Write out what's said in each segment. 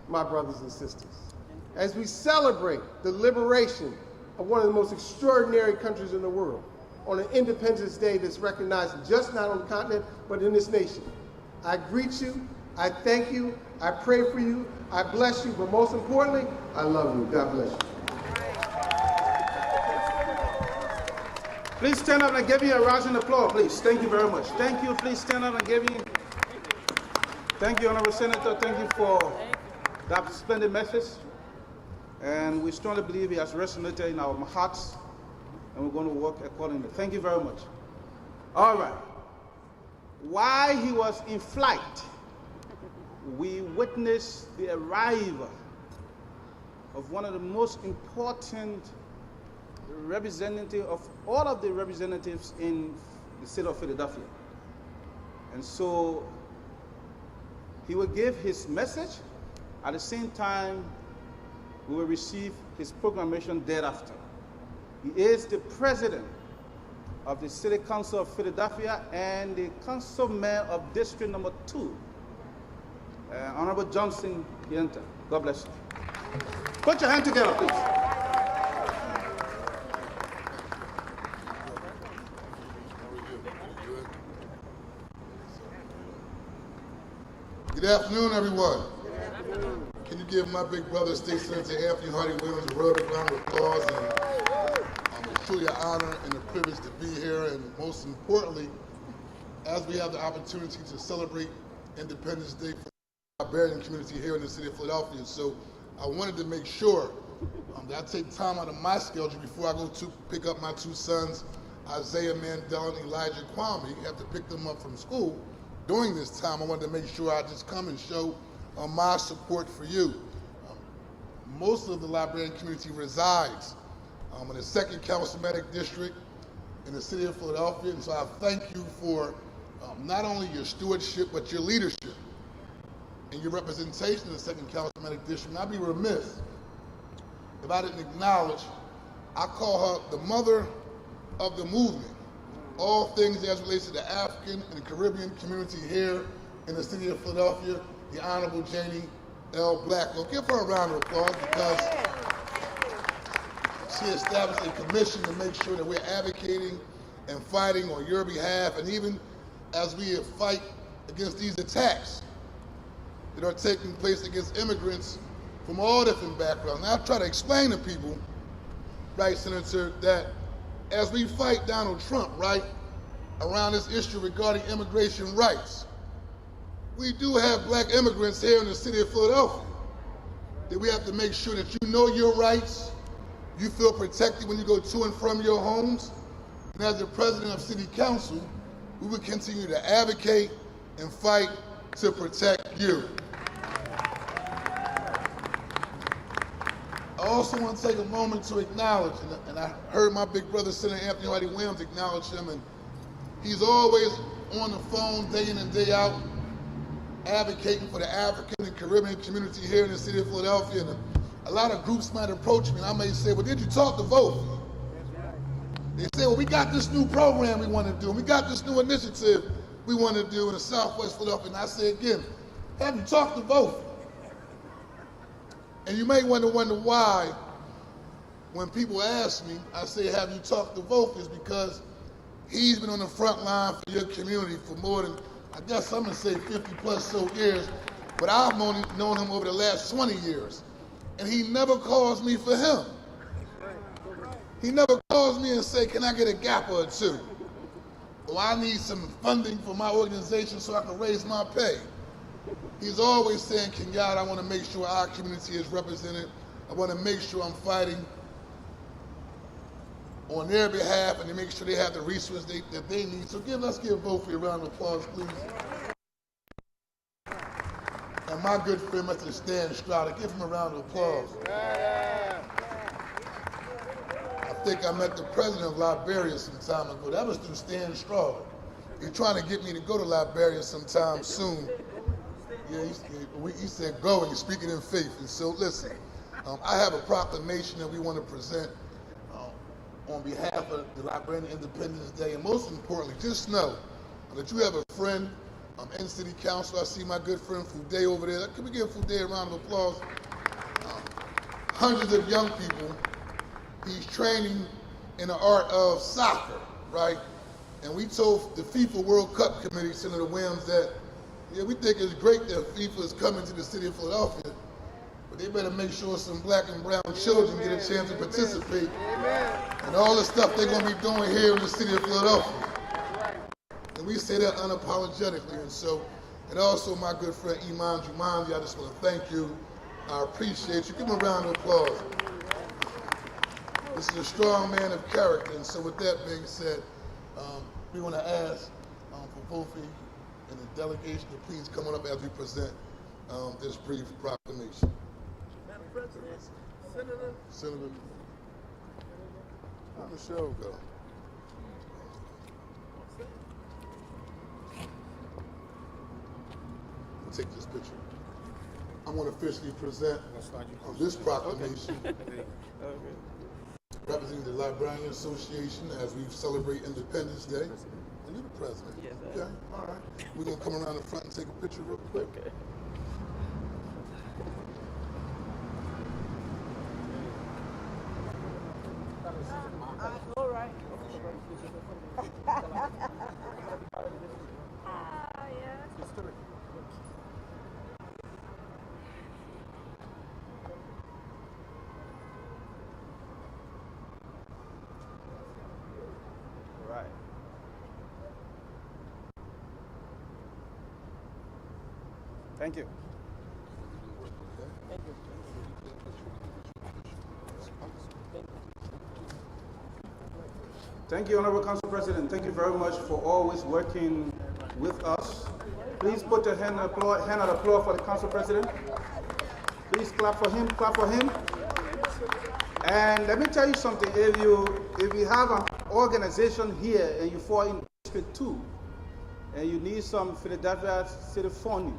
my brothers and sisters. As we celebrate the liberation of one of the most extraordinary countries in the world on an Independence Day that's recognized just not on the continent, but in this nation, I greet you, I thank you, I pray for you, I bless you, but most importantly, I love you. God bless you. Please stand up and give me a rousing applause, please. Thank you very much. Thank you. Please stand up and give me. Thank you, Honorable Senator. Thank you for that splendid message. And we strongly believe it has resonated in our hearts, and we're going to work accordingly. Thank you very much. All right. While he was in flight, we witnessed the arrival of one of the most important representative of all of the representatives in the state of Philadelphia. And so he will give his message. At the same time, we will receive his proclamation thereafter. He is the president of the City Council of Philadelphia and the councilman of District Number 2, Honorable Johnson Yenta. God bless you. Put your hand together, please. Good afternoon, everyone. Can you give my big brother, State Senator Anthony Hardy Williams, a round of applause? And it's truly an honor and a privilege to be here. And most importantly, as we have the opportunity to celebrate Independence Day for the Liberian community here in the city of Philadelphia. So I wanted to make sure that I take time out of my schedule before I go to pick up my two sons, Isaiah Mandela and Elijah Kwame. I have to pick them up from school. During this time, I wanted to make sure I just come and show my support for you. Most of the Liberian community resides in the 2nd Councilmanic District in the city of Philadelphia, and so I thank you for not only your stewardship, but your leadership and your representation in the 2nd Councilmanic District. And I'd be remiss if I didn't acknowledge, I call her the mother of the movement. All things as relates to the African and Caribbean community here in the city of Philadelphia, the Honorable Janie L. Blackwell. Give her a round of applause because she established a commission to make sure that we're advocating and fighting on your behalf, and even as we fight against these attacks that are taking place against immigrants from all different backgrounds. Now I try to explain to people, right, Senator, that as we fight Donald Trump, right, around this issue regarding immigration rights, we do have black immigrants here in the city of Philadelphia that we have to make sure that you know your rights, you feel protected when you go to and from your homes. And as the president of City Council, we will continue to advocate and fight to protect you. I also want to take a moment to acknowledge, and I heard my big brother, Senator Anthony Hardy Williams, acknowledge him, and he's always on the phone day in and day out, advocating for the African and Caribbean community here in the city of Philadelphia. And a lot of groups might approach me, and I may say, well, did you talk to Vote? They say, well, we got this new program we want to do, and we got this new initiative we want to do in the Southwest Philadelphia. And I say again, have you talked to Vote? And you may wonder why, when people ask me, I say, have you talked to Vote, is because he's been on the front line for your community for more than, I guess I'm gonna say 50 plus so years, but I've only known him over the last 20 years. And he never calls me for him. He never calls me and say, can I get a gap or two? Or I need some funding for my organization so I can raise my pay. He's always saying, Kenyatta, I want to make sure our community is represented. I want to make sure I'm fighting on their behalf and to make sure they have the resources that they need. So let's give Vote a round of applause, please. And my good friend, Mr. Stan Stroud, give him a round of applause. I think I met the president of Liberia some time ago. That was through Stan Stroud. He's trying to get me to go to Liberia sometime soon. Yeah, he said go, and he's speaking in faith. And so listen, I have a proclamation that we want to present on behalf of the Liberian Independence Day. And most importantly, just know that you have a friend In City Council, I see my good friend Fude over there. Can we give Fude a round of applause? Hundreds of young people. He's training in the art of soccer, right? And we told the FIFA World Cup Committee, Senator Williams, that yeah, we think it's great that FIFA is coming to the city of Philadelphia, but they better make sure some black and brown children get a chance to participate in all the stuff they're going to be doing here in the city of Philadelphia. And we say that unapologetically. And also my good friend Iman Jumanji, I just want to thank you. I appreciate you. Give him a round of applause. This is a strong man of character. And so with that being said, we want to ask for both of you and the delegation to please come on up as we present this brief proclamation. Madam President, Senator. How Michelle go? We'll take this picture. I'm going to officially present this proclamation representing the Liberian Association as we celebrate Independence Day. And you're the president. Yes, okay, all right. We're going to come around the front and take a picture real quick. Okay. All right. Right. Thank you. Thank you. Thank you, Honorable Council President. Thank you very much for always working with us. Please put a hand of applause for the Council President. Please clap for him, clap for him. And let me tell you something, if you have an organization here and you fall in District 2 and you need some Philadelphia city funding,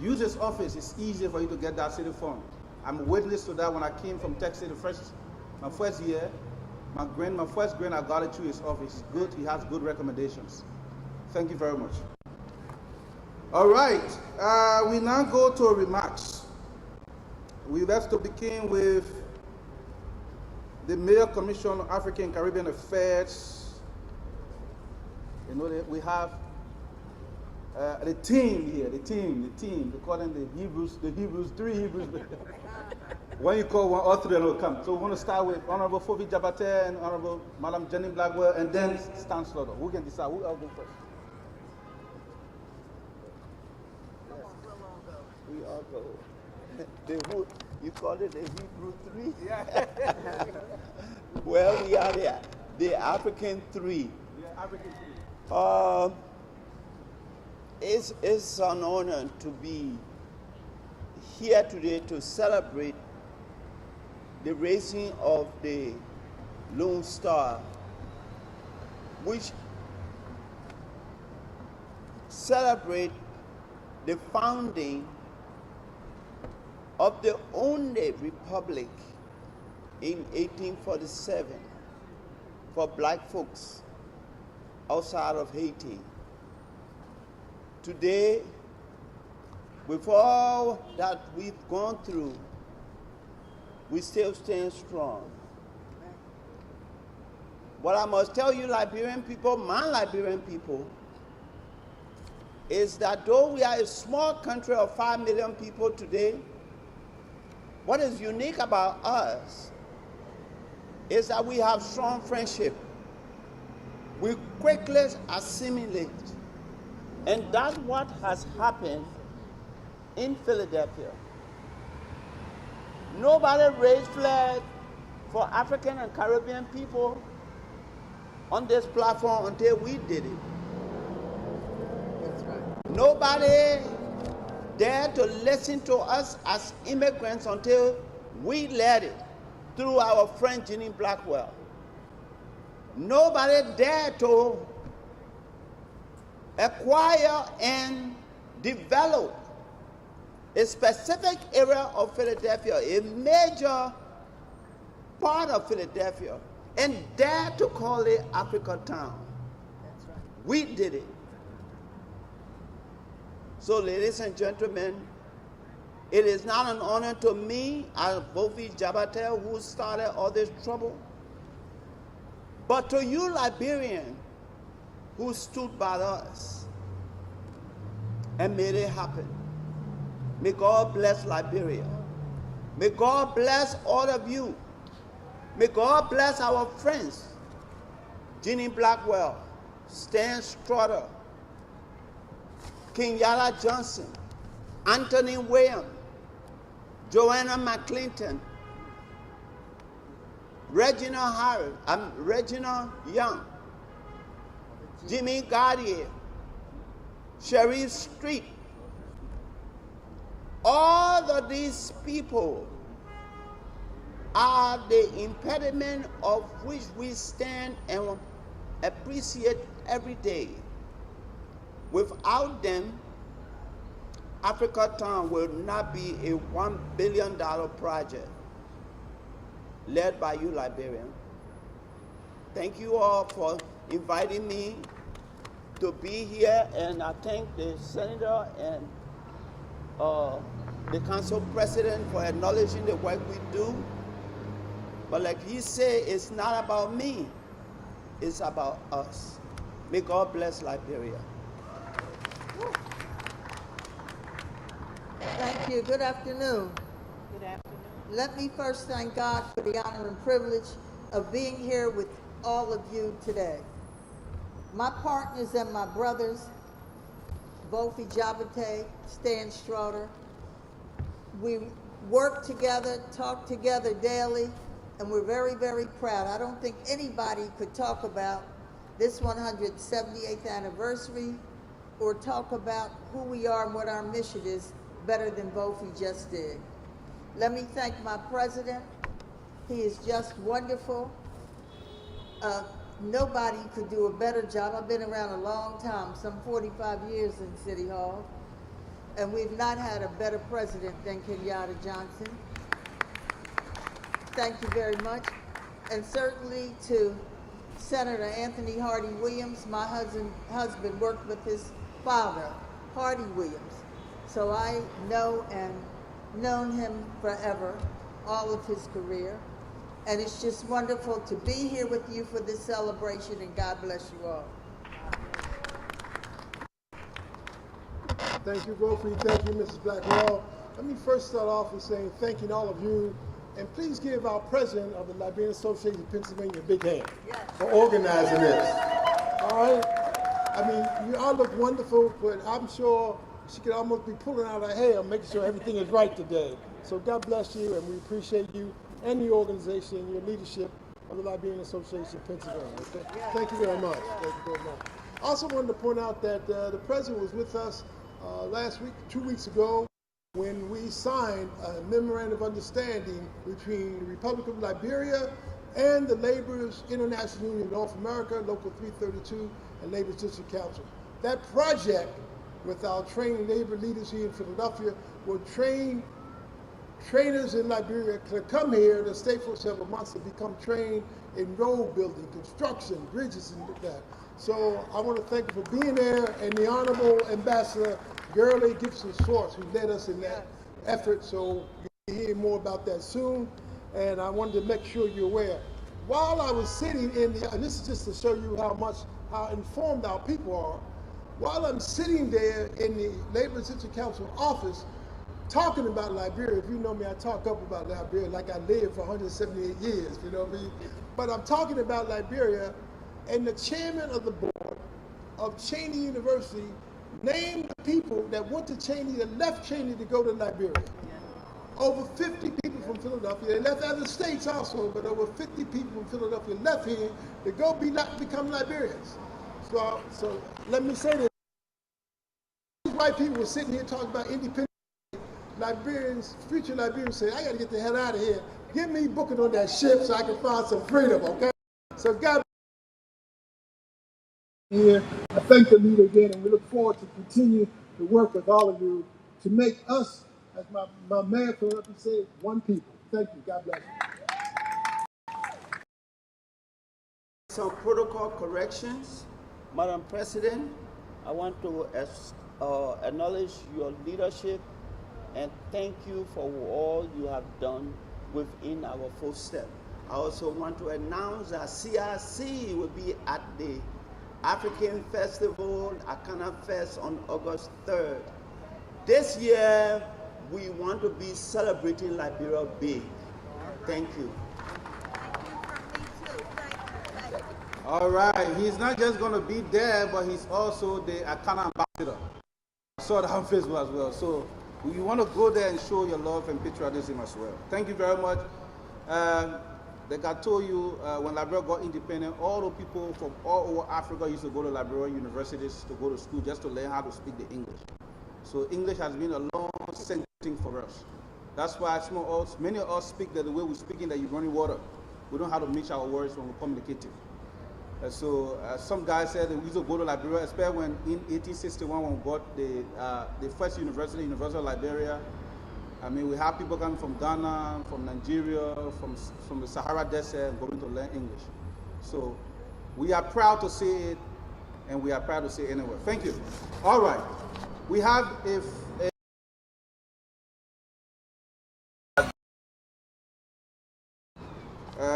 use this office. It's easier for you to get that city fund. I'm a witness to that when I came from Texas my first year. My first grant, I got it through his office. Good, he has good recommendations. Thank you very much. All right, we now go to remarks. We have to begin with the Mayor Commission on African and Caribbean Affairs. You know that we have the team here, the team. They call them the Hebrews, three Hebrews. When you call one, all three will come. So we want to start with Honorable Fofi Jabate and Honorable Madam Jenny Blackwell, and then Stan Slaughter. Who can decide? Who will go first? We all go. You call it the Hebrew three? Yeah. Well, we are the African three. Yeah, African three. It's an honor to be here today to celebrate the raising of the Lone Star, which celebrate the founding of the only republic in 1847 for black folks outside of Haiti. Today, with all that we've gone through, we still stand strong. What I must tell you, Liberian people, my Liberian people, is that though we are a small country of 5 million people today, what is unique about us is that we have strong friendship. We quickly assimilate. And that's what has happened in Philadelphia. Nobody raised flag for African and Caribbean people on this platform until we did it. That's right. Nobody dared to listen to us as immigrants until we led it through our friend Jenny Blackwell. Nobody dared to acquire and develop a specific area of Philadelphia, a major part of Philadelphia, and dare to call it Africa Town. That's right. We did it. So, ladies and gentlemen, it is not an honor to me as Bofi Jabatel, who started all this trouble, but to you, Liberian, who stood by us and made it happen. May God bless Liberia. May God bless all of you. May God bless our friends, Jeannie Blackwell, Stan Strutter, Kenyatta Johnson, Anthony Williams, Joanna McClinton, Regina Young, Jimmy Gaudier, Sharif Street. All of these people are the impediment of which we stand and appreciate every day. Without them, Africa Town will not be a $1 billion project led by you, Liberian. Thank you all for inviting me to be here, and I thank the Senator and the Council President for acknowledging the work we do. But like he said, it's not about me, it's about us. May God bless Liberia. Thank you. Good afternoon. Good afternoon. Let me first thank God for the honor and privilege of being here with all of you today. My partners and my brothers, Bofi Jabate, Stan Strutter, we work together, talk together daily, and we're very, very proud. I don't think anybody could talk about this 178th anniversary or talk about who we are and what our mission is better than Bofi just did. Let me thank my president. He is just wonderful. Nobody could do a better job. I've been around a long time, some 45 years in City Hall, and we've not had a better president than Kenyatta Johnson. Thank you very much. And certainly to Senator Anthony Hardy Williams. My husband worked with his father, Hardy Williams. So I know and known him forever, all of his career. And it's just wonderful to be here with you for this celebration, and God bless you all. Thank you, Bofi. Thank you, Mrs. Blackwell. Let me first start off with saying thanking all of you, and please give our president of the Liberian Association of Pennsylvania a big hand for organizing this. All right? I mean, you all look wonderful, but I'm sure she could almost be pulling out her hair, making sure everything is right today. So God bless you, and we appreciate you and the organization, your leadership of the Liberian Association of Pennsylvania. Okay? Thank you very much. Thank you very much. I also wanted to point out that the president was with us last week, 2 weeks ago, when we signed a memorandum of understanding between the Republic of Liberia and the Laborers International Union of North America, Local 332, and Labor District Council. That project, with our training labor leaders here in Philadelphia, will train trainers in Liberia to come here to stay for several months to become trained in road building, construction, bridges, and that. So I want to thank you for being there, and the Honorable Ambassador Gurley Gibson Schwartz, who led us in that effort. So you'll hear more about that soon. And I wanted to make sure you're aware. While I was sitting in the, and this is just to show you how informed our people are, while I'm sitting there in the Labor District Council office talking about Liberia, if you know me, I talk up about Liberia like I lived for 178 years, you know what I mean? But I'm talking about Liberia, and the chairman of the board of Cheney University named the people that went to Cheney, that left Cheney to go to Liberia. Over 50 people from Philadelphia. They left other states also, but over 50 people from Philadelphia left here to go become Liberians. So let me say this. These white people were sitting here talking about independence. Liberians, future Liberians say, I got to get the hell out of here. Get me booking on that ship so I can find some freedom, okay? So God here. I thank the leader again, and we look forward to continue to work with all of you to make us, as my man from up and said, one people. Thank you. God bless you. Some protocol corrections. Madam President, I want to acknowledge your leadership and thank you for all you have done within our footsteps. I also want to announce that CRC will be at the African Festival, Akana Fest, on August 3rd. This year, we want to be celebrating Liberia big. Thank you. All right, he's not just going to be there, but he's also the Akana ambassador. I saw that on Facebook as well. So we want to go there and show your love and patriotism as well. Thank you very much. Like I told you, when Liberia got independent, all the people from all over Africa used to go to Liberian universities to go to school just to learn how to speak the English. So English has been a long-standing thing for us. That's why many of us speak the way we speak in the running water. We don't know how to mix our words when we're communicating. So some guys said that we used to go to Liberia, especially when in 1861 when we got the first university of Liberia. I mean, we have people coming from Ghana, from Nigeria, from the Sahara Desert, going to learn English. So we are proud to say it, and we are proud to say it anyway. Thank you. All right. We have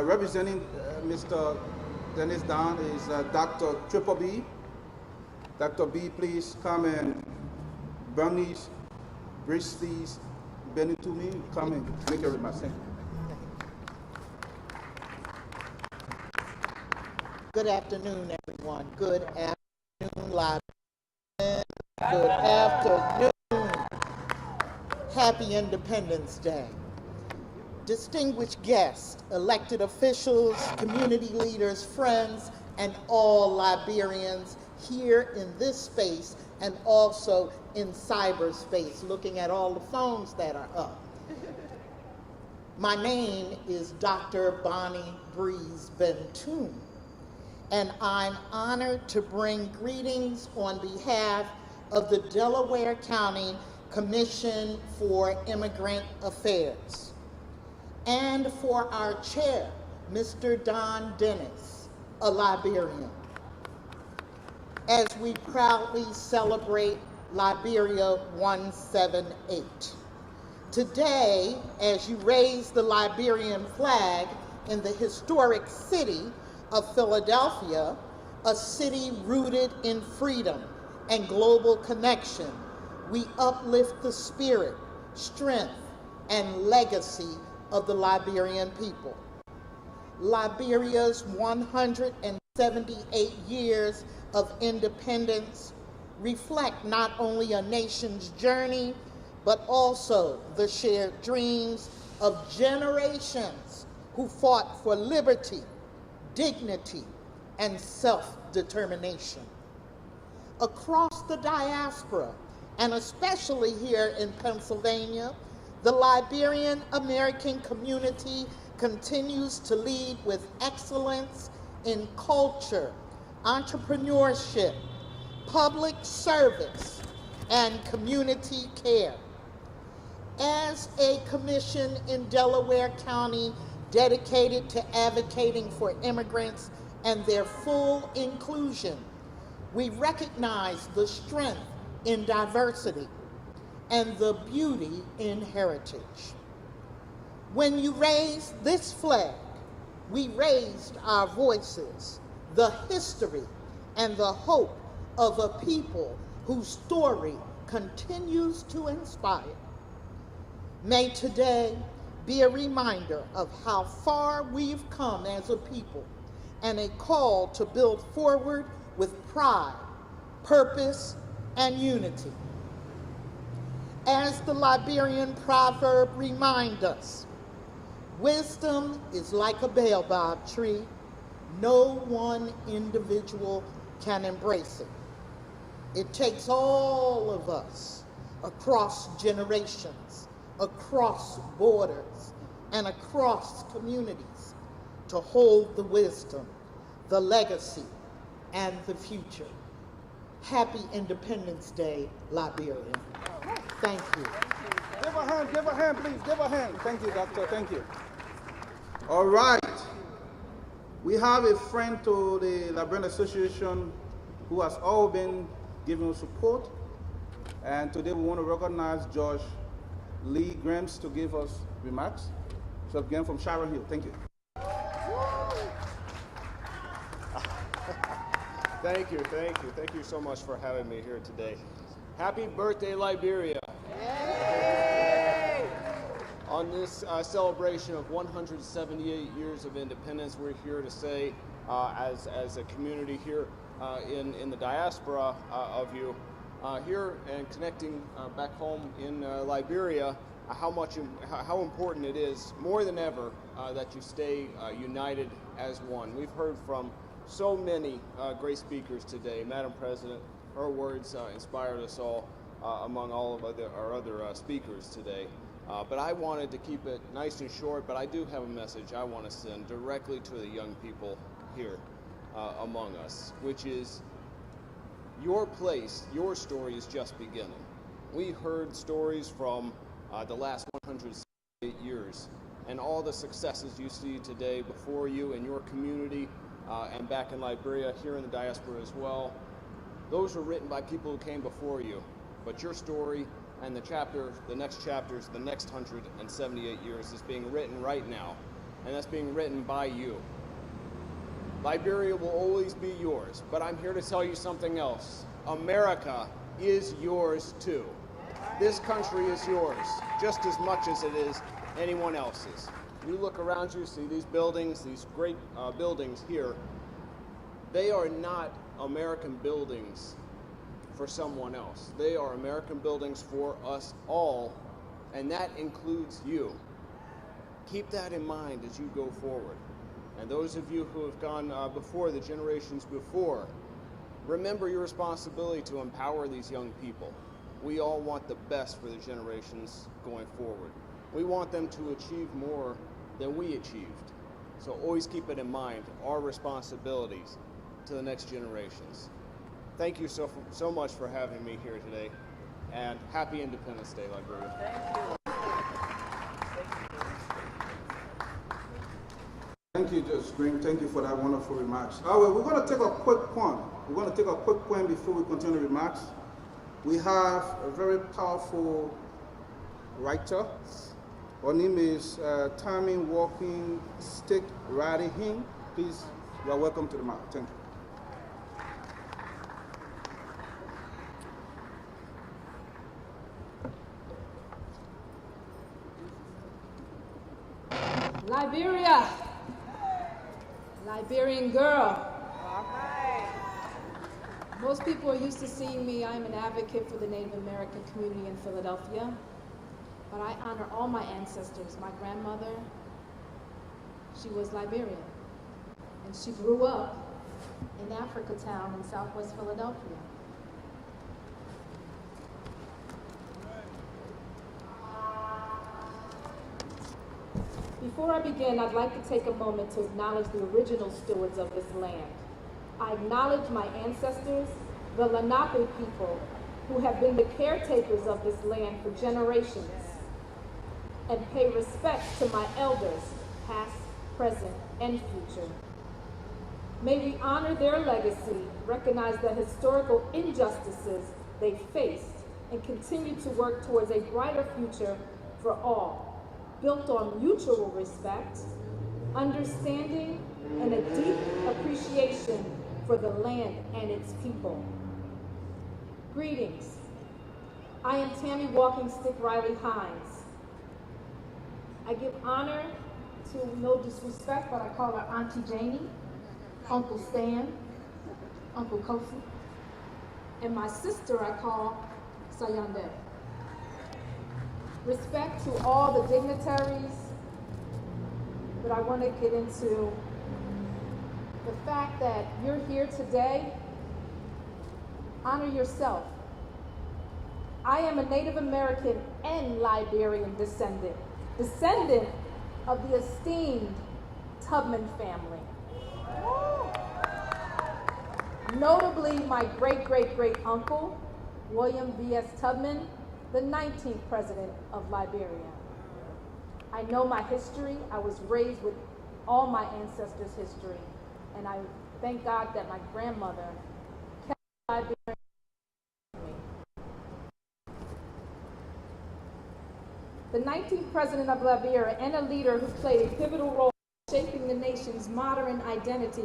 representing Mr. Dennis Don is Dr. Triple B. Dr. B, please come and Bernice, Brisley's, Benny to me, come and make a remark. Good afternoon, everyone. Good afternoon, Liberian. Good afternoon. Happy Independence Day. Distinguished guests, elected officials, community leaders, friends, and all Liberians here in this space and also in cyberspace, looking at all the phones that are up. My name is Dr. Bonnie Breeze Bentoon, and I'm honored to bring greetings on behalf of the Delaware County Commission for Immigrant Affairs, and for our chair, Mr. Don Dennis, a Liberian, as we proudly celebrate Liberia 178. Today, as you raise the Liberian flag in the historic city of Philadelphia, a city rooted in freedom and global connection, we uplift the spirit, strength, and legacy of the Liberian people. Liberia's 178 years of independence reflect not only a nation's journey, but also the shared dreams of generations who fought for liberty, dignity, and self-determination. Across the diaspora, and especially here in Pennsylvania, the Liberian American community continues to lead with excellence in culture, entrepreneurship, public service, and community care. As a commission in Delaware County dedicated to advocating for immigrants and their full inclusion, we recognize the strength in diversity and the beauty in heritage. When you raise this flag, we raised our voices, the history and the hope of a people whose story continues to inspire. May today be a reminder of how far we've come as a people and a call to build forward with pride, purpose, and unity. As the Liberian proverb reminds us, wisdom is like a baobab tree. No one individual can embrace it. It takes all of us across generations, across borders, and across communities to hold the wisdom, the legacy, and the future. Happy Independence Day, Liberia. Thank you. Give a hand, please, give a hand. Thank you, Doctor, thank you. All right. We have a friend to the Liberian Association who has all been giving us support. And today we want to recognize George Lee Grams to give us remarks. So again from Sharon Hill. Thank you. Thank you so much for having me here today. Happy birthday, Liberia. Yay! On this celebration of 178 years of independence, we're here to say, as a community here in the diaspora of you, here and connecting back home in Liberia, how important it is, more than ever, that you stay united as one. We've heard from so many great speakers today. Madam President, her words inspired us all among all of our other speakers today. But I wanted to keep it nice and short, but I do have a message I want to send directly to the young people here among us, which is your place, your story is just beginning. We heard stories from the last 108 years and all the successes you see today before you in your community and back in Liberia, here in the diaspora as well. Those were written by people who came before you, but your story and the next chapters, the next 178 years is being written right now, and that's being written by you. Liberia will always be yours, but I'm here to tell you something else. America is yours too. This country is yours, just as much as it is anyone else's. You look around you, see these buildings, these great buildings here. They are not American buildings for someone else. They are American buildings for us all, and that includes you. Keep that in mind as you go forward. And those of you who have gone before, the generations before, remember your responsibility to empower these young people. We all want the best for the generations going forward. We want them to achieve more than we achieved. So always keep it in mind, our responsibilities to the next generations. Thank you so much for having me here today, and happy Independence Day, Liberia. Thank you, Judge Green. Thank you for that wonderful remarks. Well, we're going to take a quick point. We're going to take a quick point before we continue the remarks. We have a very powerful writer. Her name is Tammy Walking Stick Riding. Please, you are welcome to the mic. Thank you. Liberia, Liberian girl. Most people are used to seeing me. I'm an advocate for the Native American community in Philadelphia, but I honor all my ancestors. My grandmother, she was Liberian, and she grew up in Africatown in Southwest Philadelphia. Before I begin, I'd like to take a moment to acknowledge the original stewards of this land. I acknowledge my ancestors, the Lenape people, who have been the caretakers of this land for generations, and pay respect to my elders, past, present, and future. May we honor their legacy, recognize the historical injustices they faced, and continue to work towards a brighter future for all, built on mutual respect, understanding, and a deep appreciation for the land and its people. Greetings. I am Tammy Walking Stick Riley Hines. I give honor to, no disrespect, but I call her Auntie Janie, Uncle Stan, Uncle Kofi, and my sister I call Sayande. Respect to all the dignitaries, but I want to get into the fact that you're here today. Honor yourself. I am a Native American and Liberian descendant of the esteemed Tubman family. Notably, my great-great-great uncle, William V.S. Tubman, the 19th president of Liberia. I know my history. I was raised with all my ancestors' history, and I thank God that my grandmother kept Liberia. the 19th president of Liberia, and a leader who played a pivotal role in shaping the nation's modern identity.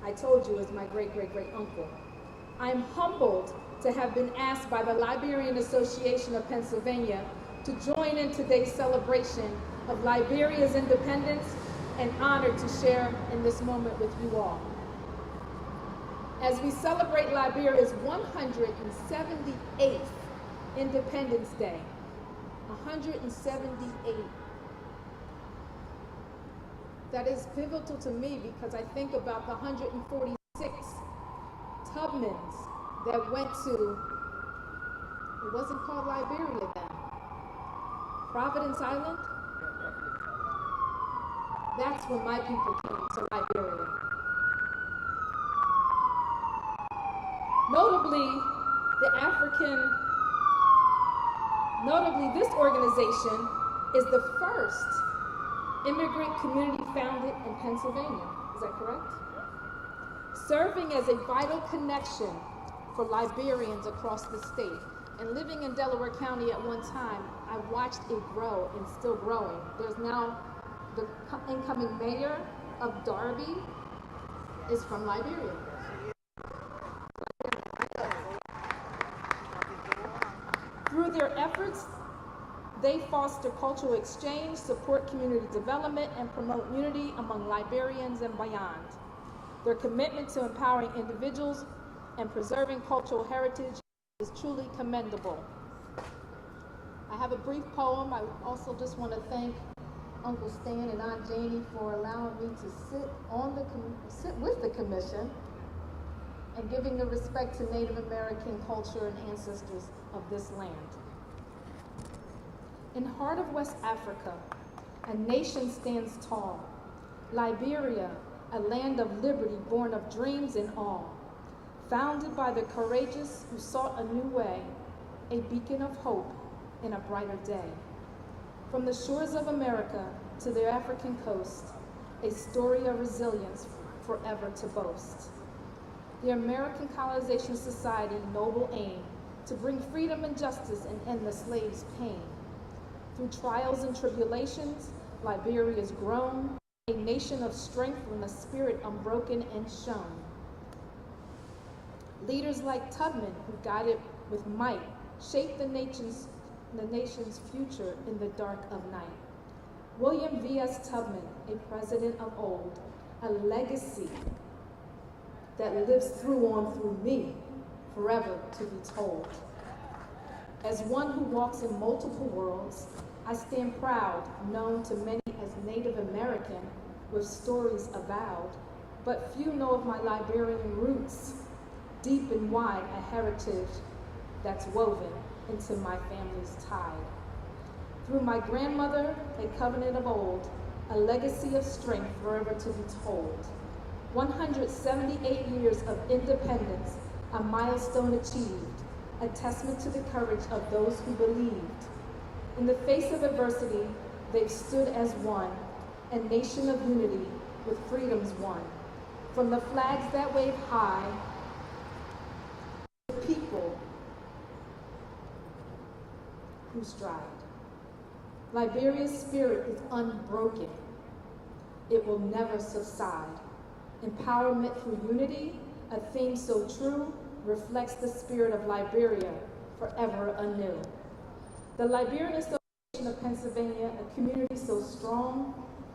I told you, as my great-great-great-uncle. I am humbled to have been asked by the Liberian Association of Pennsylvania to join in today's celebration of Liberia's independence and honored to share in this moment with you all. As we celebrate Liberia's 178th Independence Day, 178. That is pivotal to me because I think about the 146 Tubmans that went to, it wasn't called Liberia then, Providence Island. That's when my people came to Liberia. Notably, this organization is the first immigrant community founded in Pennsylvania. Is that correct? Serving as a vital connection for Liberians across the state. And living in Delaware County at one time, I watched it grow and still growing. There's now the incoming mayor of Darby is from Liberia. Through their efforts, they foster cultural exchange, support community development, and promote unity among Liberians and beyond. Their commitment to empowering individuals and preserving cultural heritage is truly commendable. I have a brief poem. I also just want to thank Uncle Stan and Aunt Janie for allowing me to sit with the commission and giving the respect to Native American culture and ancestors of this land. In the heart of West Africa, a nation stands tall. Liberia, a land of liberty born of dreams and awe. Founded by the courageous who sought a new way, a beacon of hope in a brighter day. From the shores of America to the African coast, a story of resilience forever to boast. The American Colonization Society noble aim to bring freedom and justice and end the slave's pain. Through trials and tribulations, Liberia has grown, a nation of strength from the spirit unbroken and shown. Leaders like Tubman, who guided with might, shaped the nation's future in the dark of night. William V.S. Tubman, a president of old, a legacy that lives through me, forever to be told. As one who walks in multiple worlds, I stand proud, known to many as Native American, with stories avowed, but few know of my Liberian roots, deep and wide, a heritage that's woven into my family's tide. Through my grandmother, a covenant of old, a legacy of strength forever to be told. 178 years of independence, a milestone achieved, a testament to the courage of those who believed. In the face of adversity, they've stood as one, a nation of unity with freedoms won. From the flags that wave high, the people who stride. Liberia's spirit is unbroken. It will never subside. Empowerment through unity, a theme so true, reflects the spirit of Liberia forever anew. The Liberian Association of Pennsylvania, a community so strong,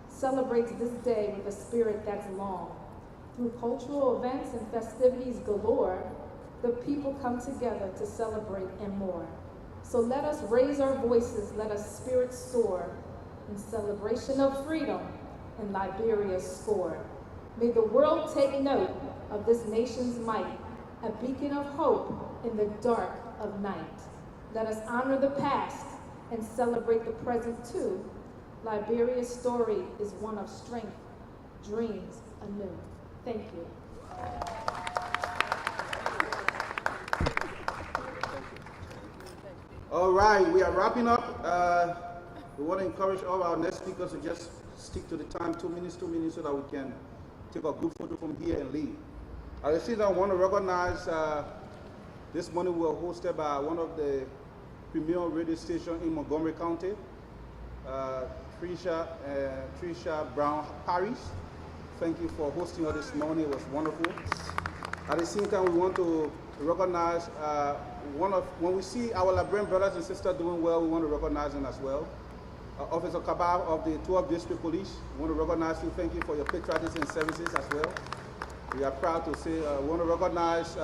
celebrates this day with a spirit that's long. Through cultural events and festivities galore, the people come together to celebrate and more. So let us raise our voices, let us spirits soar in celebration of freedom and Liberia's score. May the world take note of this nation's might, a beacon of hope in the dark of night. Let us honor the past and celebrate the present too. Liberia's story is one of strength, dreams anew. Thank you. All right, we are wrapping up. We want to encourage all our next speakers to just stick to the time, 2 minutes, so that we can take a good photo from here and leave. At the same time, I want to recognize this morning we were hosted by one of the premier radio stations in Montgomery County. Trisha Brown Paris. Thank you for hosting us this morning. It was wonderful. At the same time, we want to recognize when we see our Liberian brothers and sisters doing well, we want to recognize them as well. Officer Kabab of the 12th District Police, we want to recognize you. Thank you for your patriotism and services as well. We are proud to say, we want to recognize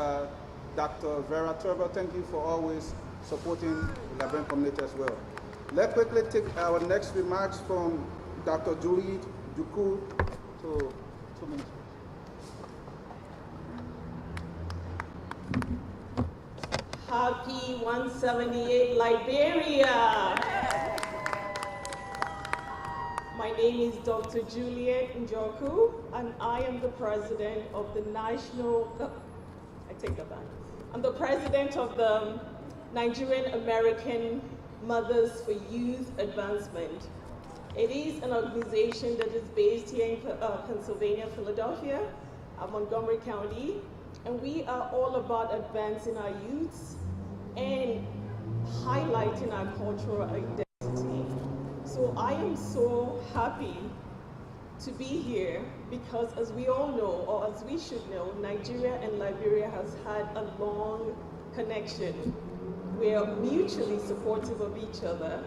Dr. Vera Turbo. Thank you for always supporting the Liberian community as well. Let's quickly take our next remarks from Dr. Julie Duku to 2 minutes. Happy 178 Liberia! My name is Dr. Juliet Njoku, and I am the president of the I'm the president of the Nigerian American Mothers for Youth Advancement. It is an organization that is based here in Pennsylvania, Philadelphia, Montgomery County, and we are all about advancing our youths and highlighting our cultural identity. So I am so happy to be here because, as we all know, or as we should know, Nigeria and Liberia has had a long connection. We are mutually supportive of each other,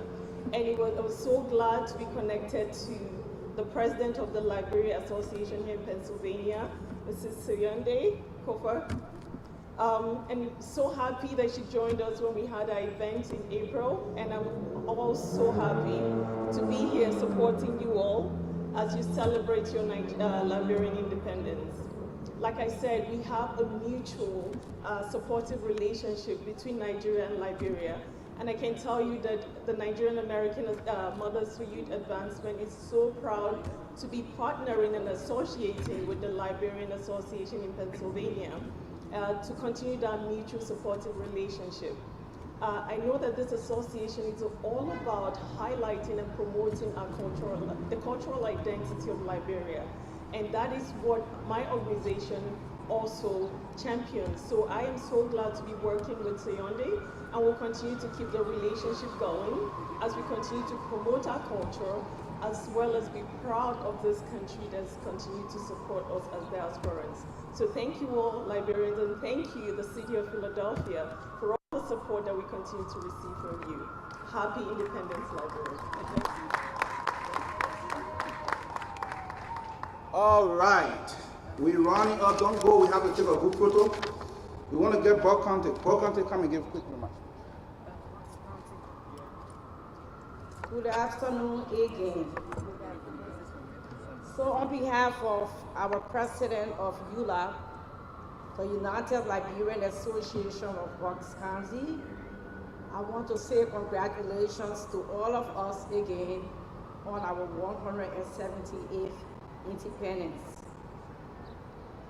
and I was so glad to be connected to the president of the Liberia Association here in Pennsylvania, Mrs. Soyonde Kofa. And so happy that she joined us when we had our event in April, and I'm also happy to be here supporting you all as you celebrate your Liberian independence. Like I said, we have a mutual supportive relationship between Nigeria and Liberia, and I can tell you that the Nigerian American Mothers for Youth Advancement is so proud to be partnering and associating with the Liberian Association in Pennsylvania to continue that mutual supportive relationship. I know that this association is all about highlighting and promoting the cultural identity of Liberia. And that is what my organization also champions. So I am so glad to be working with Soyonde, and we'll continue to keep the relationship going as we continue to promote our culture, as well as be proud of this country that's continued to support us as diasporans. So thank you all, Liberians, and thank you, the city of Philadelphia, for all the support that we continue to receive from you. Happy Independence, Liberia. Thank you. All right, we're running up. Don't go. We have to take a group photo. We want to get Bob Conte. Bob Conte, come and give a quick remark. Good afternoon again. So on behalf of our president of ULA, the United Liberian Association of Bucks County, I want to say congratulations to all of us again on our 178th independence.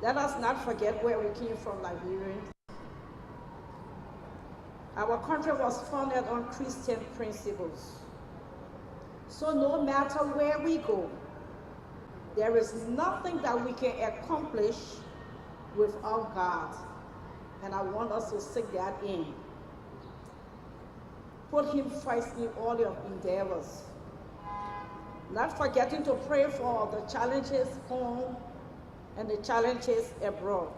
Let us not forget where we came from, Liberians. Our country was founded on Christian principles. So no matter where we go, there is nothing that we can accomplish without God. And I want us to seek that in. Put Him first in all your endeavors. Not forgetting to pray for the challenges home and the challenges abroad.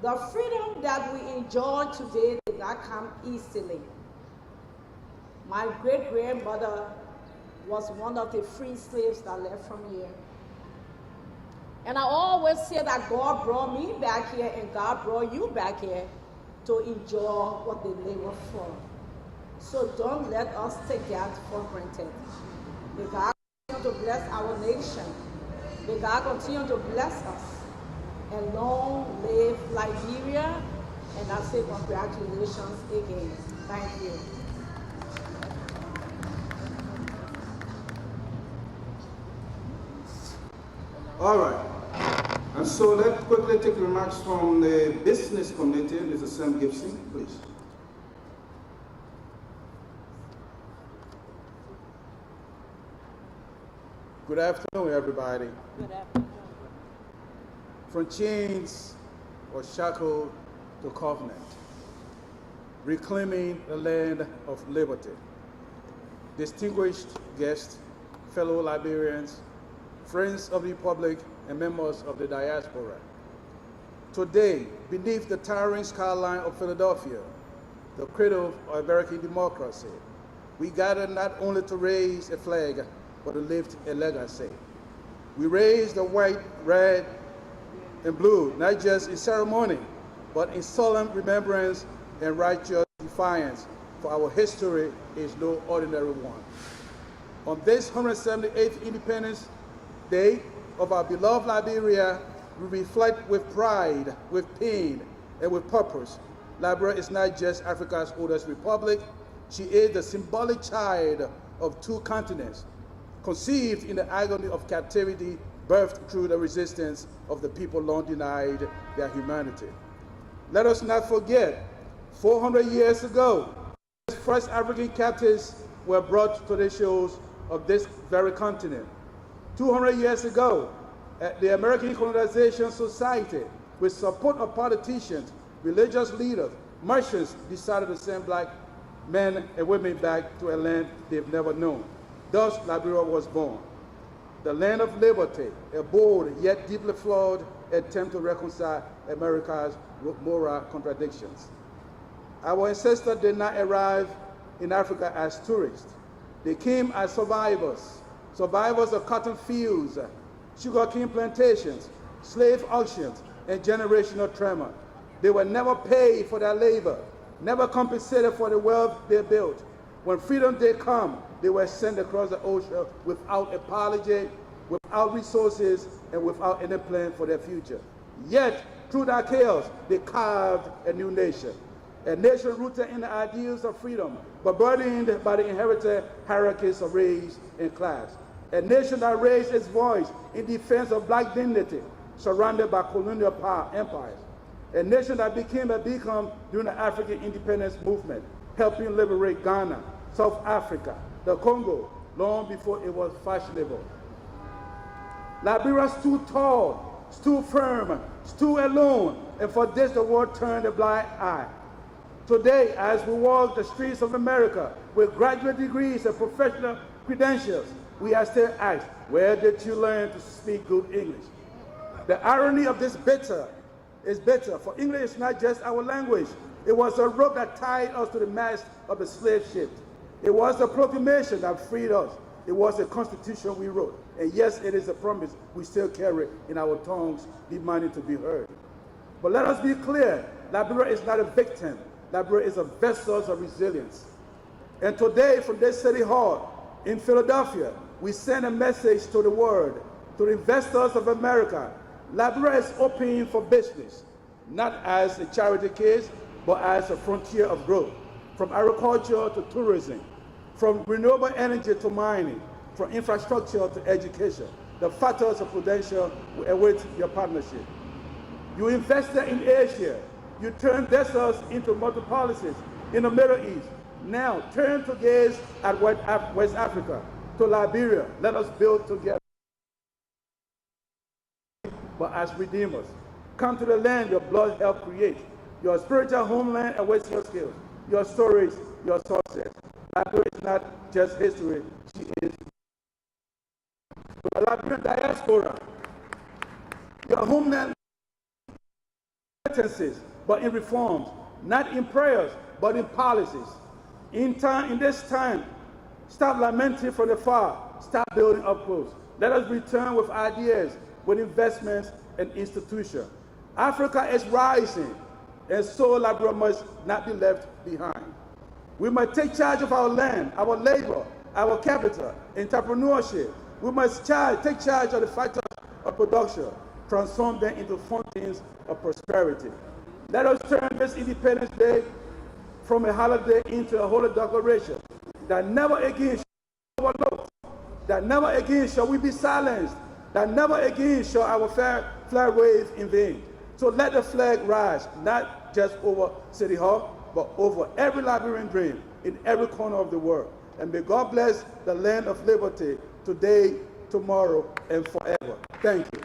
The freedom that we enjoy today did not come easily. My great-grandmother was one of the free slaves that left from here. And I always say that God brought me back here and God brought you back here to enjoy what they labored for. So don't let us take that for granted. May God continue to bless our nation. May God continue to bless us. And long live Liberia. And I say congratulations again. Thank you. All right. And so let's quickly take remarks from the business community. Mr. Sam Gibson, please. Good afternoon, everybody. Good afternoon. From chains or shackled to covenant, reclaiming the land of liberty. distinguished guests, fellow Liberians, friends of the Republic, and members of the diaspora. Today, beneath the towering skyline of Philadelphia, the cradle of American democracy, we gather not only to raise a flag, but to lift a legacy. We raise the white, red, and blue, not just in ceremony, but in solemn remembrance and righteous defiance, for our history is no ordinary one. On this 178th Independence Day of our beloved Liberia, we reflect with pride, with pain, and with purpose. Liberia is not just Africa's oldest republic, she is the symbolic child of two continents, conceived in the agony of captivity, birthed through the resistance of the people long denied their humanity. Let us not forget, 400 years ago, the first African captives were brought to the shores of this very continent. 200 years ago, the American Colonization Society, with support of politicians, religious leaders, merchants, decided to send black men and women back to a land they've never known. Thus, Liberia was born. The land of liberty, a bold yet deeply flawed attempt to reconcile America's moral contradictions. Our ancestors did not arrive in Africa as tourists. They came as survivors, survivors of cotton fields, sugarcane plantations, slave auctions, and generational trauma. They were never paid for their labor, never compensated for the wealth they built. When freedom did come, they were sent across the ocean without apology, without resources, and without any plan for their future. Yet, through that chaos, they carved a new nation. A nation rooted in the ideals of freedom, but burdened by the inherited hierarchies of race and class. A nation that raised its voice in defense of black dignity, surrounded by colonial power empires. A nation that became a beacon during the African independence movement, helping liberate Ghana, South Africa, the Congo, long before it was fashionable. Liberia stood tall, stood firm, stood alone, and for this the world turned a blind eye. Today, as we walk the streets of America with graduate degrees and professional credentials, we are still asked, where did you learn to speak good English? The irony of this is bitter, for English is not just our language. It was a rope that tied us to the mast of the slave ship. It was the proclamation that freed us. It was the constitution we wrote. And yes, it is a promise we still carry in our tongues, demanding to be heard. But let us be clear, Liberia is not a victim. Liberia is a vessel of resilience. And today, from this city hall in Philadelphia, we send a message to the world, to the investors of America. Liberia is open for business, not as a charity case, but as a frontier of growth, from agriculture to tourism, from renewable energy to mining, from infrastructure to education. The factors of potential will await your partnership. You invested in Asia. You turned deserts into multi-policies in the Middle East. Now turn to gaze at West Africa, to Liberia. Let us build together, but as redeemers. Come to the land your blood helped create. Your spiritual homeland awaits your skills, your stories, your success. Liberia is not just history, she is. The Liberian diaspora, your homeland sentences, but in reforms, not in prayers, but in policies. In this time, stop lamenting from afar, stop building up close. Let us return with ideas, with investments and institutions. Africa is rising, and so Liberia must not be left behind. We must take charge of our land, our labor, our capital, entrepreneurship. We must take charge of the factors of production, transform them into fountains of prosperity. Let us turn this Independence Day from a holiday into a holy declaration that never again shall we be overlooked, that never again shall we be silenced, that never again shall our flag wave in vain. So let the flag rise, not just over City Hall, but over every Liberian dream in every corner of the world. And may God bless the land of liberty today, tomorrow, and forever. Thank you.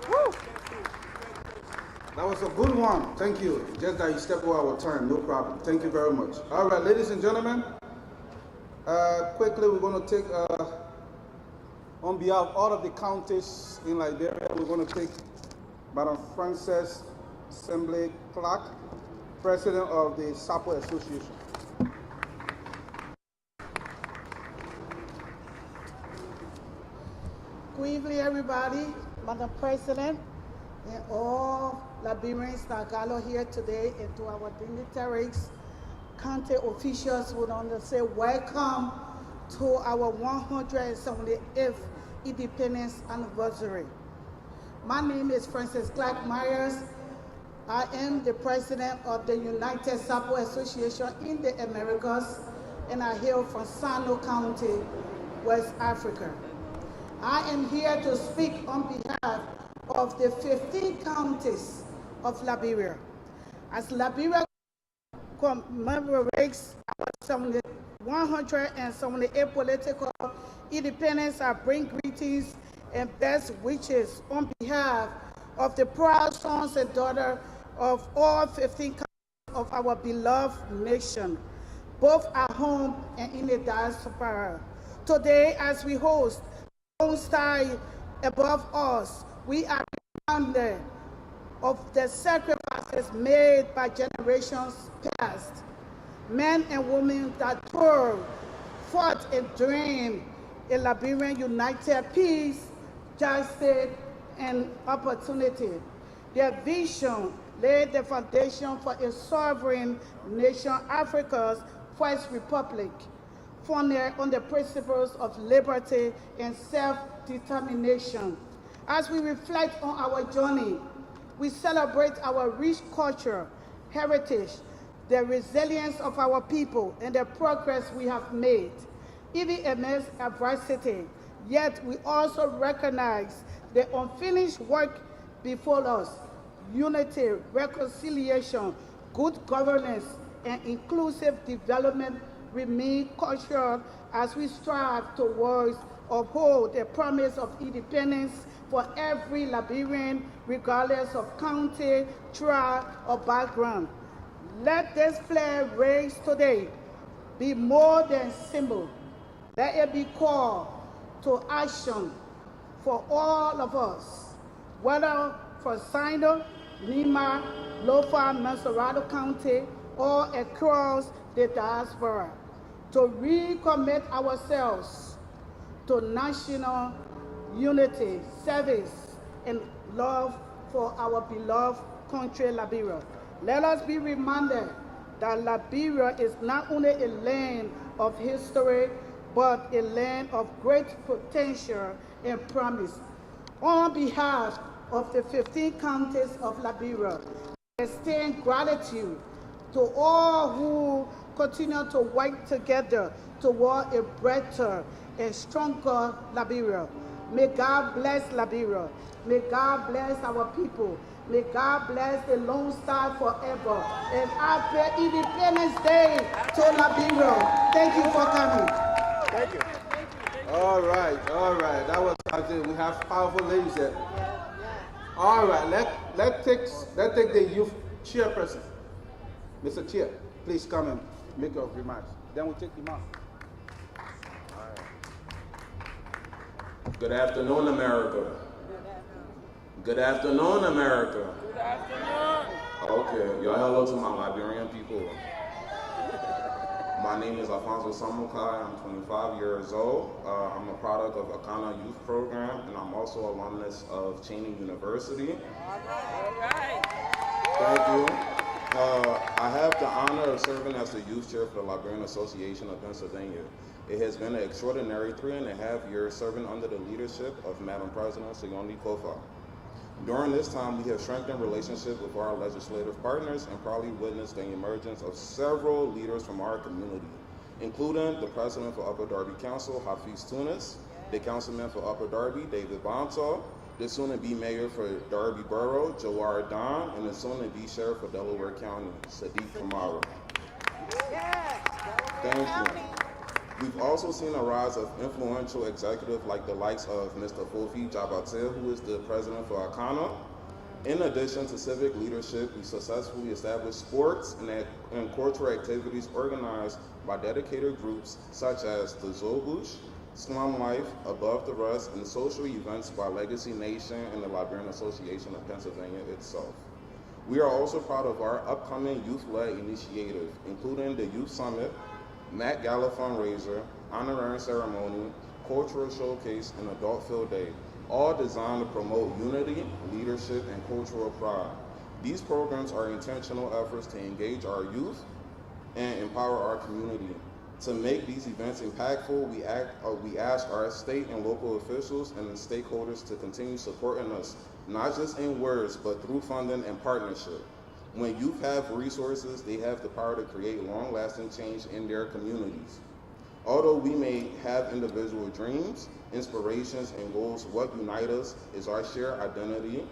Woo. That was a good one. Thank you. Just that you stepped over our time. No problem. Thank you very much. All right, ladies and gentlemen, Quickly, we're going to take, on behalf of all of the counties in Liberia, we're going to take Madam Frances Assembly Clark, President of the SAPO Association. Good evening, everybody. Madam President, and all Liberians that gather here today, and to our dignitaries, county officials, we want to say welcome to our 178th Independence Anniversary. My name is Frances Clark Myers. I am the president of the United SAPO Association in the Americas, and I hail from Sano County, West Africa. I am here to speak on behalf of the 15 counties of Liberia. As Liberia commemorates our 178 political independence, I bring greetings and best wishes on behalf of the proud sons and daughters of all 15 counties of our beloved nation, both at home and in the diaspora. Today, as we host Lone Star above us, we are reminded of the sacrifices made by generations past, men and women that toiled, fought, and dreamed a Liberian united peace, justice, and opportunity. Their vision laid the foundation for a sovereign nation, Africa's first republic, founded on the principles of liberty and self-determination. As we reflect on our journey, we celebrate our rich culture, heritage, the resilience of our people, and the progress we have made, even amidst adversity. Yet we also recognize the unfinished work before us: unity, reconciliation, good governance, and inclusive development remain crucial as we strive towards uphold the promise of independence for every Liberian, regardless of county, tribe, or background. Let this flag raised today be more than symbol. Let it be called to action for all of us, whether for Sino, Lima, Lofa, Mansorado County, or across the diaspora, to recommit ourselves to national unity, service, and love for our beloved country, Liberia. Let us be reminded that Liberia is not only a land of history, but a land of great potential and promise. On behalf of the 15 counties of Liberia, I extend gratitude to all who continue to work together toward a brighter and stronger Liberia. May God bless Liberia. May God bless our people. May God bless the Lone Star forever. And happy Independence Day to Liberia. Thank you for coming. Thank you. All right. That was actually, we have powerful ladies there. All right, let's take the youth chairperson. Mr. Chair, please come and make your remarks. Then we'll take the mark. Good afternoon, America. Good afternoon, America. Good afternoon. Okay, y'all hello to my Liberian people. My name is Alfonso Samukai. I'm 25 years old. I'm a product of Akana Youth Program, and I'm also alumnus of Cheney University. All right. Thank you. I have the honor of serving as the youth chair for the Liberian Association of Pennsylvania. It has been an extraordinary 3.5 years serving under the leadership of Madam President Sione Kofa. During this time, we have strengthened relationships with our legislative partners and probably witnessed the emergence of several leaders from our community, including the president for Upper Darby Council, Hafiz Tunis, the councilman for Upper Darby, David Bonta, the soon-to-be mayor for Darby Borough, Jawar Don, and the soon-to-be sheriff for Delaware County, Sadiq Kamara. Thank you. We've also seen a rise of influential executives like the likes of Mr. Fofi Jabate, who is the president for Akana. In addition to civic leadership, we successfully established sports and cultural activities organized by dedicated groups such as the Zobush, Slum Life, Above the Rust, and social events by Legacy Nation and the Liberian Association of Pennsylvania itself. We are also proud of our upcoming youth-led initiative, including the Youth Summit, Met Gala Fundraiser, Honorary Ceremony, Cultural Showcase, and Adult Field Day, all designed to promote unity, leadership, and cultural pride. These programs are intentional efforts to engage our youth and empower our community. To make these events impactful, we ask our state and local officials and stakeholders to continue supporting us, not just in words, but through funding and partnership. When youth have resources, they have the power to create long-lasting change in their communities. Although we may have individual dreams, inspirations, and goals, what unites us is our shared identity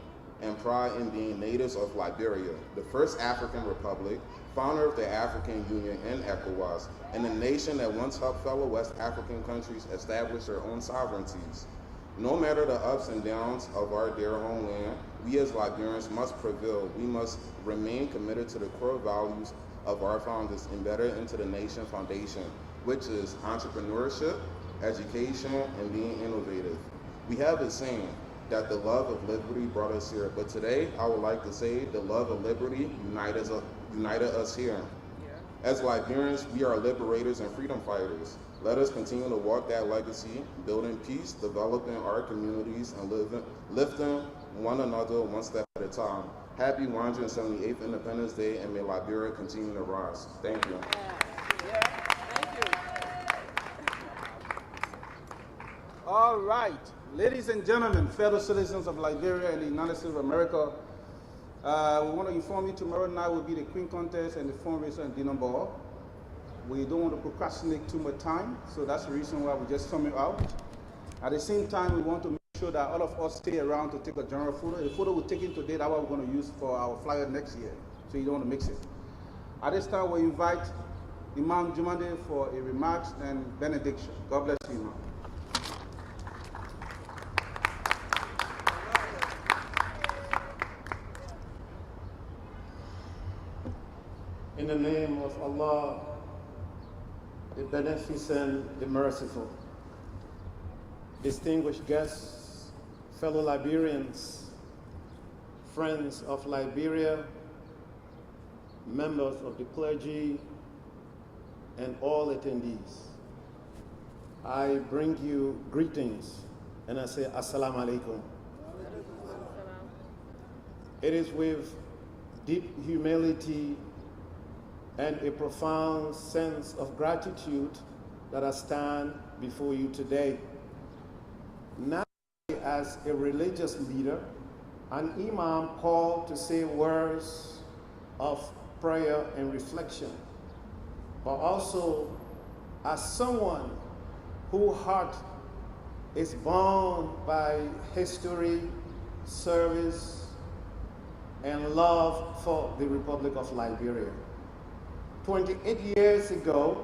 and pride in being natives of Liberia, the first African republic, founder of the African Union and ECOWAS, and a nation that once helped fellow West African countries establish their own sovereignties. No matter the ups and downs of our dear homeland, we as Liberians must prevail. We must remain committed to the core values of our founders embedded into the nation foundation, which is entrepreneurship, education, and being innovative. We have a saying that the love of liberty brought us here, but today I would like to say the love of liberty united us here. As Liberians, we are liberators and freedom fighters. Let us continue to walk that legacy, building peace, developing our communities, and lifting one another one step at a time. Happy 178th Independence Day, and may Liberia continue to rise. Thank you. All right, ladies and gentlemen, fellow citizens of Liberia and the United States of America, we want to inform you tomorrow night will be the Queen Contest and the fundraiser and dinner ball. We don't want to procrastinate too much time, so that's the reason why we're just coming out. At the same time, we want to make sure that all of us stay around to take a general photo. The photo we're taking today, that's what we're going to use for our flyer next year, so you don't want to mix it. At this time, we invite Imam Jumande for a remarks and benediction. God bless you, Imam. In the name of Allah, the Beneficent, the Merciful, distinguished guests, fellow Liberians, friends of Liberia, members of the clergy, and all attendees, I bring you greetings and I say Assalamu alaikum. It is with deep humility and a profound sense of gratitude that I stand before you today. Not as a religious leader, an imam called to say words of prayer and reflection, but also as someone whose heart is bound by history, service, and love for the Republic of Liberia. 28 years ago,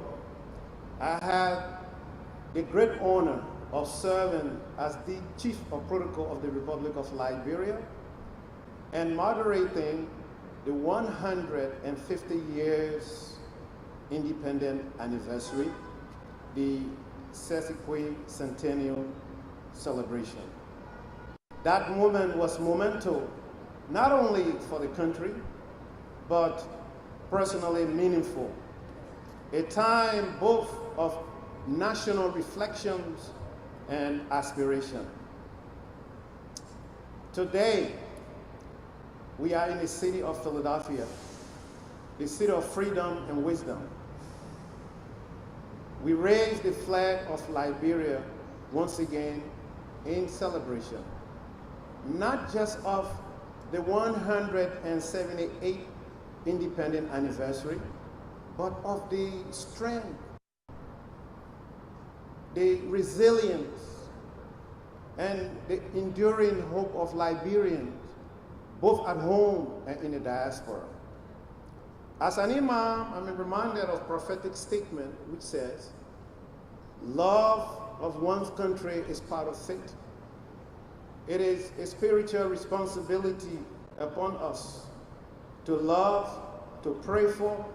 I had the great honor of serving as the Chief of Protocol of the Republic of Liberia and moderating the 150 years independent anniversary, the sesquicentennial celebration. That moment was monumental, not only for the country, but personally meaningful. A time both of national reflections and aspiration. Today, we are in the city of Philadelphia, the city of freedom and wisdom. We raise the flag of Liberia once again in celebration, not just of the 178th independent anniversary, but of the strength, the resilience, and the enduring hope of Liberians, both at home and in the diaspora. As an imam, I'm reminded of a prophetic statement which says, love of one's country is part of faith. It is a spiritual responsibility upon us to love, to pray for,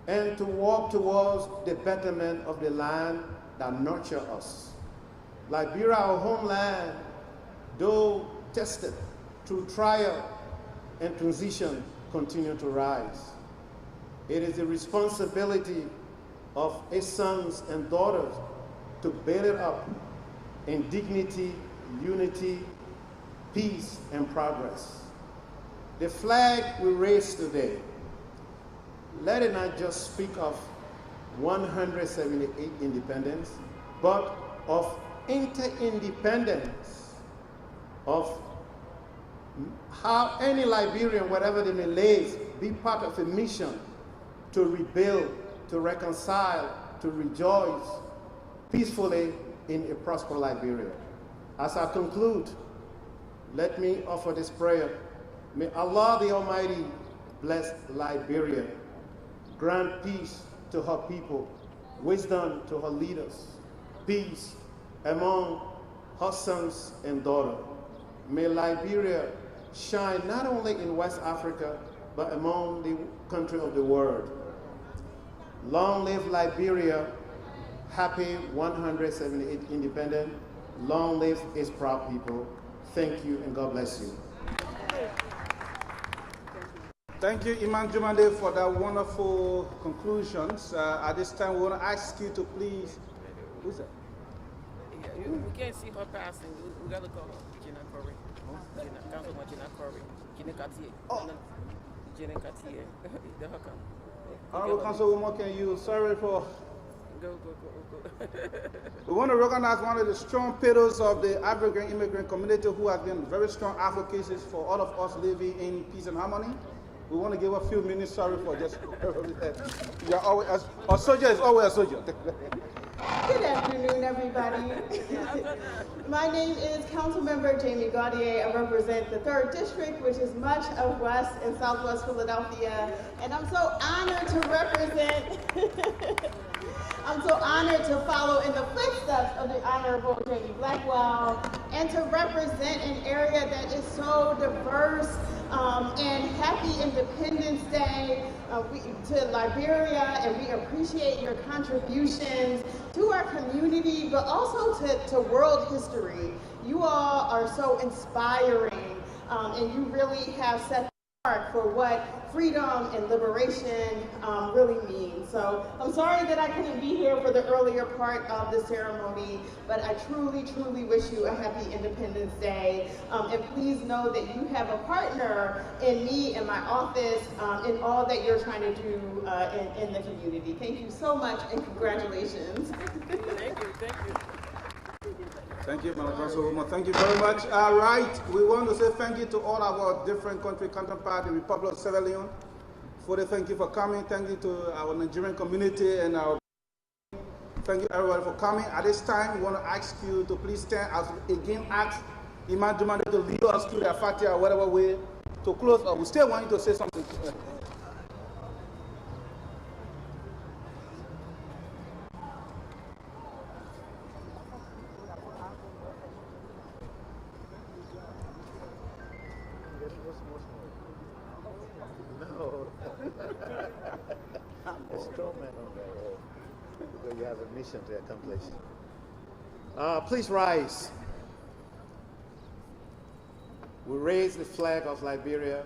and to work towards the betterment of the land that nurtures us. Liberia, our homeland, though tested through trial and transition, continue to rise. It is the responsibility of its sons and daughters to build it up in dignity, unity, peace, and progress. The flag we raise today, let it not just speak of 178 independence, but of inter-independence, of how any Liberian, whatever they may lays, be part of a mission to rebuild, to reconcile, to rejoice peacefully in a prosperous Liberia. As I conclude, let me offer this prayer. May Allah the Almighty bless Liberia, grant peace to her people, wisdom to her leaders, peace among her sons and daughters. May Liberia shine not only in West Africa, but among the countries of the world. Long live Liberia, happy 178 independent. Long live its proud people. Thank you and God bless you. Thank you, Imam Jumande, for that wonderful conclusions. At this time, we want to ask you to please, who's that? We can't see her passing. We got to call her. Gina Curry. Councilman Gina Curry. Gina Cartier. Oh. Gina Cartier. Honorable Councilwoman, can you sorry for... Go. We want to recognize one of the strong pillars of the African immigrant community who has been very strong advocates for all of us living in peace and harmony. We want to give a few minutes, sorry for just... You're always, a soldier is always a soldier. Good afternoon, everybody. My name is Councilmember Jamie Gaudier. I represent the 3rd District, which is much of West and Southwest Philadelphia. And I'm so honored to represent, I'm so honored to follow in the footsteps of the Honorable Jamie Blackwell and to represent an area that is so diverse. And happy Independence Day to Liberia, and we appreciate your contributions to our community, but also to world history. You all are so inspiring, and you really have set the mark for what freedom and liberation really means. So I'm sorry that I couldn't be here for the earlier part of the ceremony, but I truly, truly wish you a happy Independence Day. And please know that you have a partner in me and my office in all that you're trying to do in the community. Thank you so much and congratulations. Thank you. Thank you, Madam Councilwoman. Thank you very much. All right, we want to say thank you to all our different country counterparts, the Republic of Sierra Leone. Thank you for coming. Thank you to our Nigerian community and our. Thank you everybody for coming. At this time, we want to ask you to please stand as we again ask Imam Jumande to lead us through the Fatiha or whatever way to close up. We still want you to say something. You have a mission to accomplish. Please rise. We raise the flag of Liberia.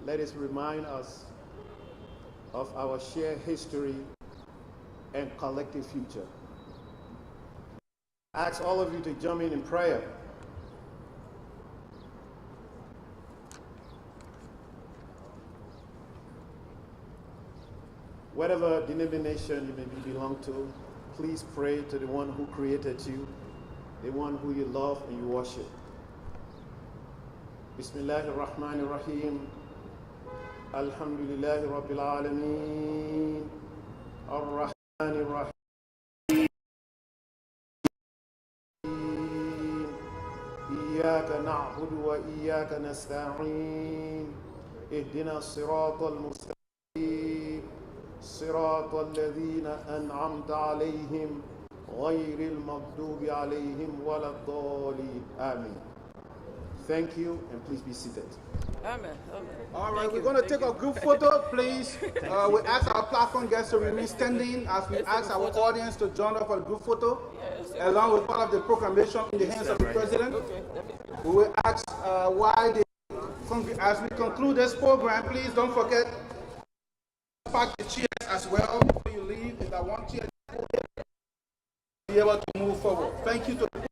Let it remind us of our shared history and collective future. I ask all of you to join in prayer. Whatever denomination you may belong to, please pray to the one who created you, the one who you love and you worship. Bismillahir Rahmanir Rahim. Alhamdulillahi Rabbil Alameen. Ar-Rahmanir Rahim. Iyyaka na'budu wa iyyaka nasta'in. Ihdina as-siratal mustaqim. صراط الذين أنعمت عليهم غير المغضوب عليهم ولا الضالين آمين. Thank you, and please be seated. Amen. Amen. All right, we're going to take a group photo, please. We ask our platform guests to remain standing as we ask our audience to join us for a group photo, along with all of the proclamation in the hands of the president. We will ask as we conclude this program, please don't forget to pack the chairs as well before you leave. If that one chair be able to move forward. Thank you to the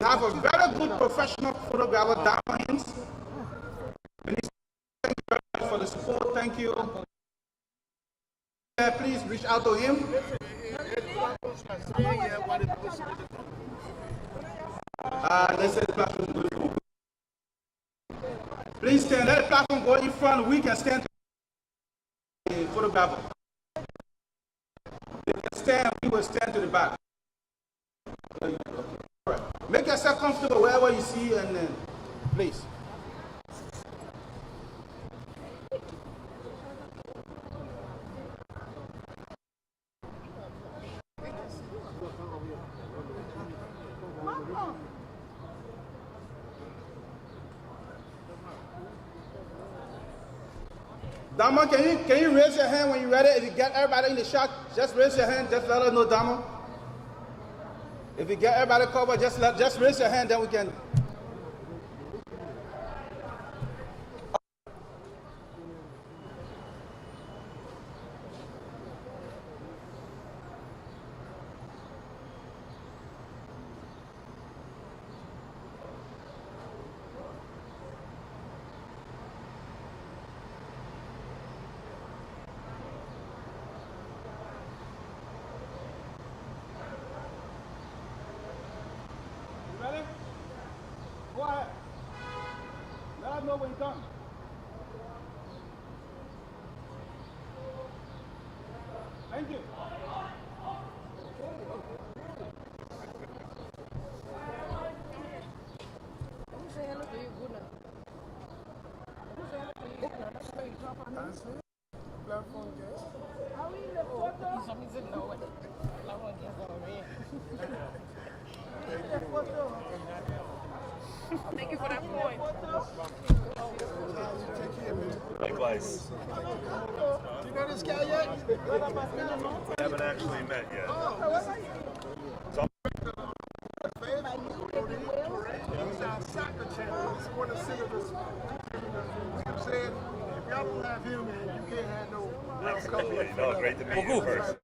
We have a very good professional photographer, Dr. Haynes. Thank you very much for the support. Thank you. Please reach out to him. Please stand. Let the platform go in front. We can stand to the photographer. They can stand. We will stand to the back. All right. Make yourself comfortable wherever you see, and then please. Dama, can you raise your hand when you're ready? If you get everybody in the shot, just raise your hand. Just let us know, Dama. If you get everybody covered, just raise your hand, then we can. Ready? Go ahead. Let us know when you're done. Thank you. Thank you for that point. Likewise. You know this guy yet? We haven't actually met yet. So He's our soccer champion. He's one of the senators. I'm saying, if y'all don't have him, man, you can't have no World Cup. great to meet you first.